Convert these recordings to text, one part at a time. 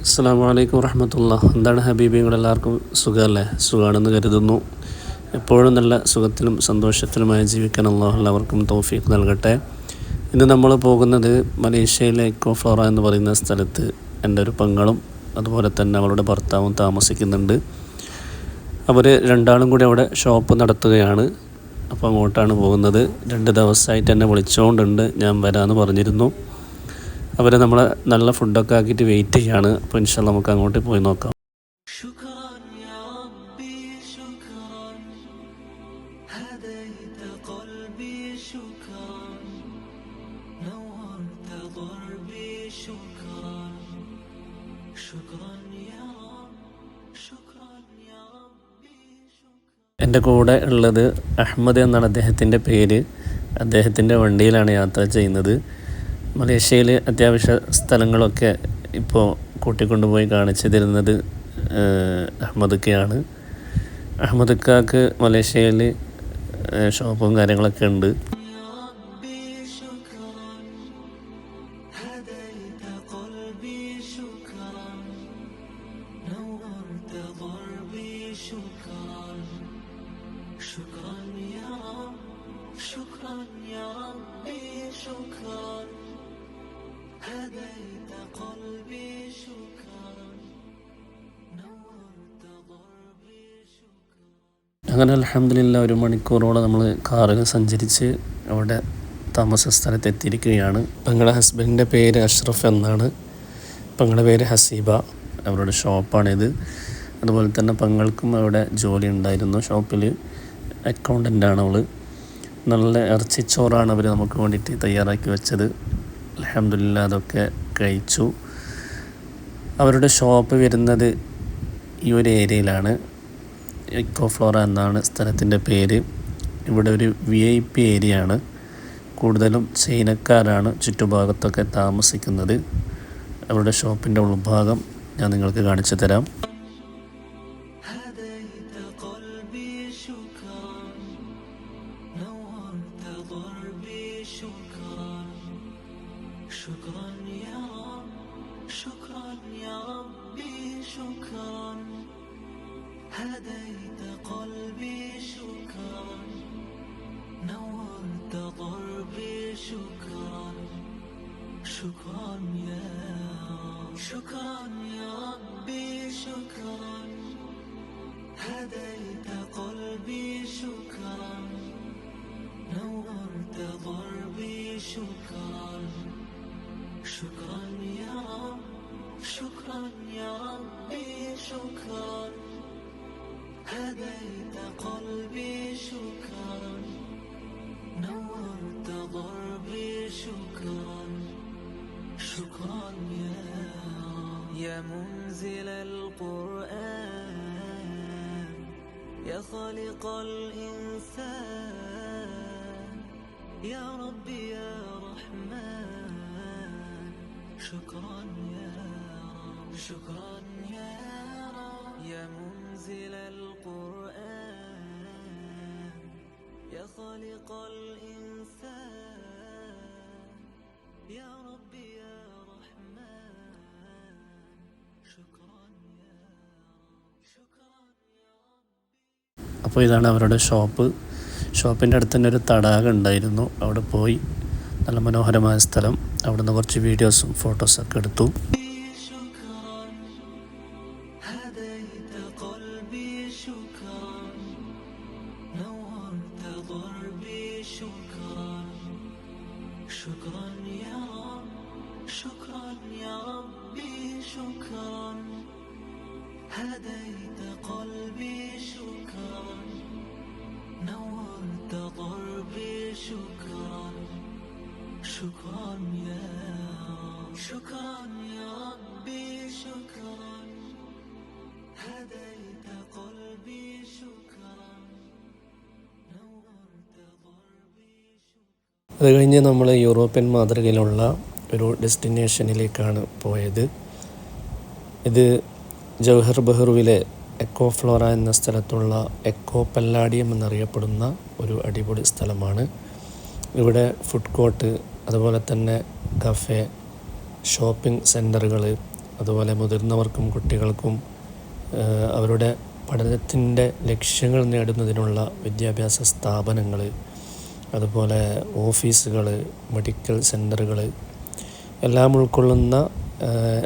അസ്സലാമു അലൈക്കും വറഹ്മത്തുള്ളാഹി. എന്താണ് ഹബീബിങ്ങളെല്ലാവർക്കും സുഖമല്ലേ? സുഖമാണെന്ന് കരുതുന്നു. എപ്പോഴും നല്ല സുഖത്തിലും സന്തോഷത്തിലുമായി ജീവിക്കാൻ അല്ലാഹു എല്ലാവർക്കും തൗഫീഖ് നൽകട്ടെ. ഇന്ന് നമ്മൾ പോകുന്നത് മലേഷ്യയിലെ ഇക്കോ ഫ്ലോറ എന്ന് പറയുന്ന സ്ഥലത്ത് എൻ്റെ ഒരു പെങ്ങളും അതുപോലെ തന്നെ അവളുടെ ഭർത്താവും താമസിക്കുന്നുണ്ട്. അവർ രണ്ടാളും കൂടി അവിടെ ഷോപ്പ് നടത്തുകയാണ്. അപ്പോൾ അങ്ങോട്ടാണ് പോകുന്നത്. 2 ദിവസമായിട്ട് എന്നെ വിളിച്ചുകൊണ്ടുണ്ട്, ഞാൻ വരാമെന്ന് പറഞ്ഞിരുന്നു. അവരെ നമ്മളെ നല്ല ഫുഡൊക്കെ ആക്കിയിട്ട് വെയിറ്റ് ചെയ്യാണ്. അപ്പോൾ ഇൻഷാ അല്ലാഹ് നമുക്ക് അങ്ങോട്ട് പോയി നോക്കാം. എൻ്റെ കൂടെ ഉള്ളത് അഹമ്മദ് എന്നാണ് അദ്ദേഹത്തിൻ്റെ പേര്. അദ്ദേഹത്തിൻ്റെ വണ്ടിയിലാണ് യാത്ര ചെയ്യുന്നത്. മലേഷ്യയിൽ അത്യാവശ്യ സ്ഥലങ്ങളൊക്കെ ഇപ്പോൾ കൂട്ടിക്കൊണ്ടുപോയി കാണിച്ചു തരുന്നത് അഹമ്മദ്ക്കയാണ്. അഹമ്മദ്ക്കാക്ക് മലേഷ്യയിൽ ഷോപ്പും കാര്യങ്ങളൊക്കെ ഉണ്ട്. അങ്ങനെ അൽഹംദുലില്ലാ 1 മണിക്കൂറോളം നമ്മൾ കാറിൽ സഞ്ചരിച്ച് അവിടെ താമസ സ്ഥലത്ത് എത്തിയിരിക്കുകയാണ്. പെങ്ങളുടെ ഹസ്ബൻഡിൻ്റെ പേര് അഷ്റഫ് എന്നാണ്. പെങ്ങളുടെ പേര് ഹസീബ. അവരുടെ ഷോപ്പാണിത്. അതുപോലെ തന്നെ പെങ്ങൾക്കും അവിടെ ജോലി ഉണ്ടായിരുന്നു. ഷോപ്പിൽ അക്കൗണ്ടൻ്റാണ് അവൾ. നല്ല ഇറച്ചിച്ചോറാണ് അവർ നമുക്ക് വേണ്ടിയിട്ട് തയ്യാറാക്കി വെച്ചത്. അൽഹംദുലില്ലാ അതൊക്കെ കഴിച്ചു. അവരുടെ ഷോപ്പ് വരുന്നത് ഈ ഒരു ഏരിയയിലാണ്. ഇക്കോ ഫ്ലോറ എന്നാണ് സ്ഥലത്തിൻ്റെ പേര്. ഇവിടെ ഒരു VIP ഏരിയ ആണ്. കൂടുതലും ചൈനക്കാരാണ് ചുറ്റുഭാഗത്തൊക്കെ താമസിക്കുന്നത്. അവരുടെ ഷോപ്പിൻ്റെ ഉൾഭാഗം ഞാൻ നിങ്ങൾക്ക് കാണിച്ചു തരാം. يا منزل القرآن يا خالق الإنسان يا ربي يا رحمن شكرا يا رب شكرا يا رب يا منزل القرآن يا خالق الإنسان يا ربي يا അപ്പോൾ ഇതാണ് അവരുടെ ഷോപ്പ്. ഷോപ്പിൻ്റെ അടുത്ത് തന്നെ ഒരു തടാകം ഉണ്ടായിരുന്നു. അവിടെ പോയി നല്ല മനോഹരമായ സ്ഥലം. അവിടെ നിന്ന് കുറച്ച് വീഡിയോസും ഫോട്ടോസൊക്കെ എടുത്തു. هديت قلبي شكرا نورت ضربي شكرا شكرا يا رب شكرا يا ربي شكرا هديت قلبي شكرا نورت ضربي شكرا. അത് കഴിഞ്ഞ് നമ്മൾ യൂറോപ്യൻ മാതൃകയിലുള്ള ഒരു ഡെസ്റ്റിനേഷനിലേക്കാണ് പോയത്. ഇത് ജൗഹർ ബഹ്റുവിലെ എക്കോ ഫ്ലോറ എന്ന സ്ഥലത്തുള്ള എക്കോ പല്ലാഡിയം എന്നറിയപ്പെടുന്ന ഒരു അടിപൊളി സ്ഥലമാണ്. ഇവിടെ ഫുഡ് കോർട്ട്, അതുപോലെ തന്നെ കഫേ, ഷോപ്പിംഗ് സെൻറ്ററുകൾ, അതുപോലെ മുതിർന്നവർക്കും കുട്ടികൾക്കും അവരുടെ പഠനത്തിൻ്റെ ലക്ഷ്യങ്ങൾ നേടുന്നതിനുള്ള വിദ്യാഭ്യാസ സ്ഥാപനങ്ങൾ, അതുപോലെ ഓഫീസുകൾ, മെഡിക്കൽ സെൻ്ററുകൾ എല്ലാം ഉൾക്കൊള്ളുന്ന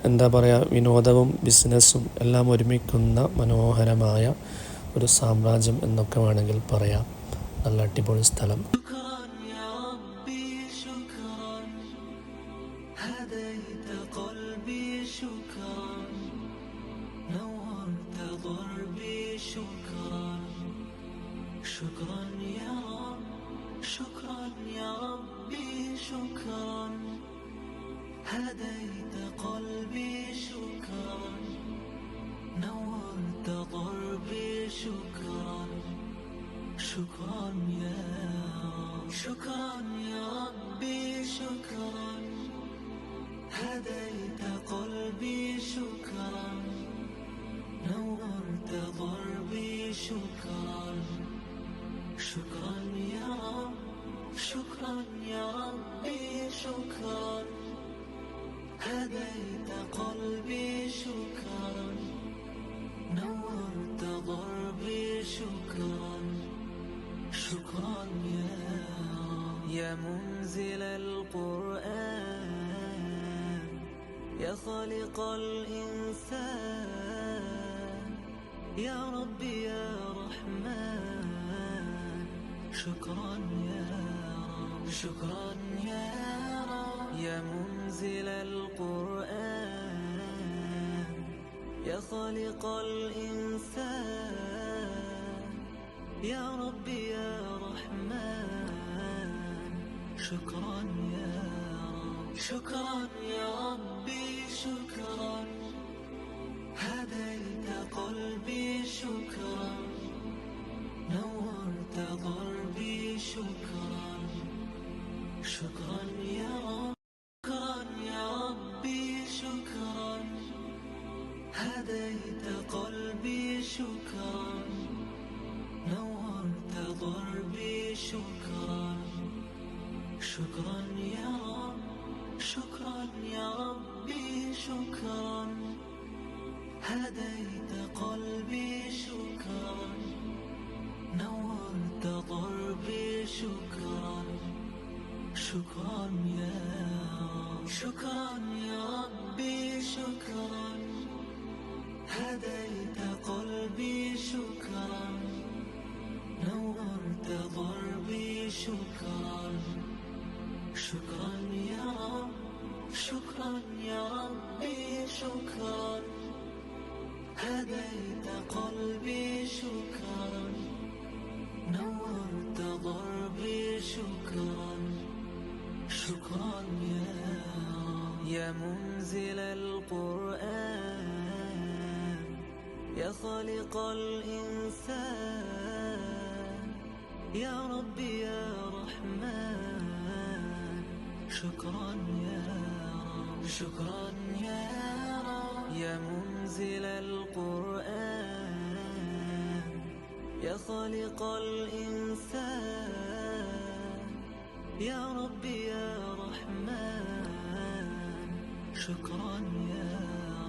എന്താ പറയുക, വിനോദവും ബിസിനസ്സും എല്ലാം ഒരുമിക്കുന്ന മനോഹരമായ ഒരു സാമ്രാജ്യം എന്നൊക്കെ വേണമെങ്കിൽ പറയാം. നല്ല അടിപൊളി സ്ഥലം. شكرا يا ربي شكرا هديت قلبي شكرا نورت ضربي شكرا شكرا يا رب شكرا يا ربي شكرا هديت قلبي شكرا نورت ضربي شكرا شكرا يا رب شكرا يا ربي شكرا هديت قلبي شكرا نورت ضربي شكرا شكرا يا رب شكرا يا ربي شكرا هديت قلبي شكرا نورت ضربي شكرا شكرا يا رب يا منزل القرآن يا خالق الإنسان يا ربي يا رحمن شكرا يا رب شكرا يا رب يا منزل القرآن يا خالق الإنسان يا ربي يا رحمن شكرا يا رب شكرا يا ربي شكرا هديت قلبي شكرا نورت ضربي شكرا شكرا يا رب شكرا يا ربي شكرا هديت قلبي شكرا نورت ضربي شكرا شكرا يا رب شكرا يا ربي شكرا هديت قلبي شكرا نورت ضربي شكرا شكرا يا رب شكرا يا ربي شكرا هديت قلبي شكرا نورت ضربي شكرا شكرا يا رب شكرا يا ربي شكرا هديت قلبي شكرا نورت ضربي شكرا شكرا يا رب يا منزل القرآن يا خالق الإنسان يا ربي يا رحمن شكرا يا رب شكرا يا رب يا منزل القرآن يا خالق الإنسان يا ربي يا رحمن شكرا يا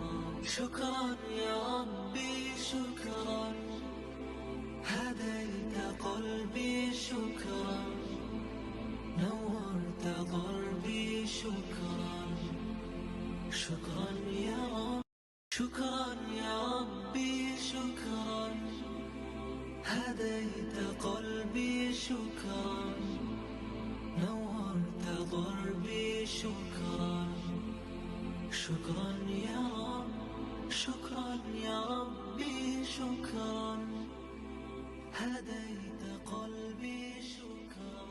رب شكرا يا ربي شكرا هديت قلبي شكرا نورت ضربي شكرا شكرا يا رب شكرا يا ربي شكرا هديت قلبي شكرا نورت ضربي شكرا شكرا يا رب شكرا يا ربي شكرا هديت قلبي شكرا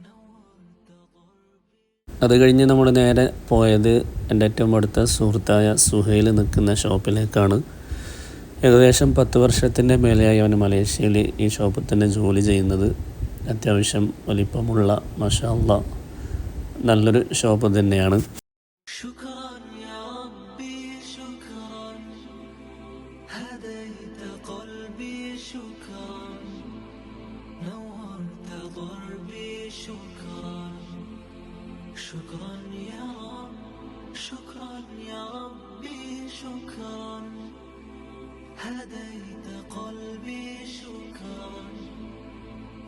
نورت ضربي. അത് കഴിഞ്ഞ് നമ്മൾ നേരെ പോയത് എൻ്റെ ഏറ്റവും അടുത്ത സുഹൃത്തായ സുഹൈൽ നിൽക്കുന്ന ഷോപ്പിലേക്കാണ്. ഏകദേശം 10 വർഷത്തിൻ്റെ മേലെയായി അവൻ മലേഷ്യയിൽ ഈ ഷോപ്പിൽ തന്നെ ജോലി ചെയ്യുന്നത്. അത്യാവശ്യം വലിപ്പമുള്ള മാഷാ അല്ലാഹ് നല്ലൊരു ഷോപ്പ് തന്നെയാണ്. شكرا يا ربي شكرا هديت قلبي شكرا نورت ضربي شكرا شكرا يا رب شكرا يا ربي شكرا هديت قلبي شكرا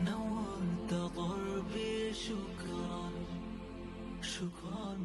نورت ضربي شكرا شكرا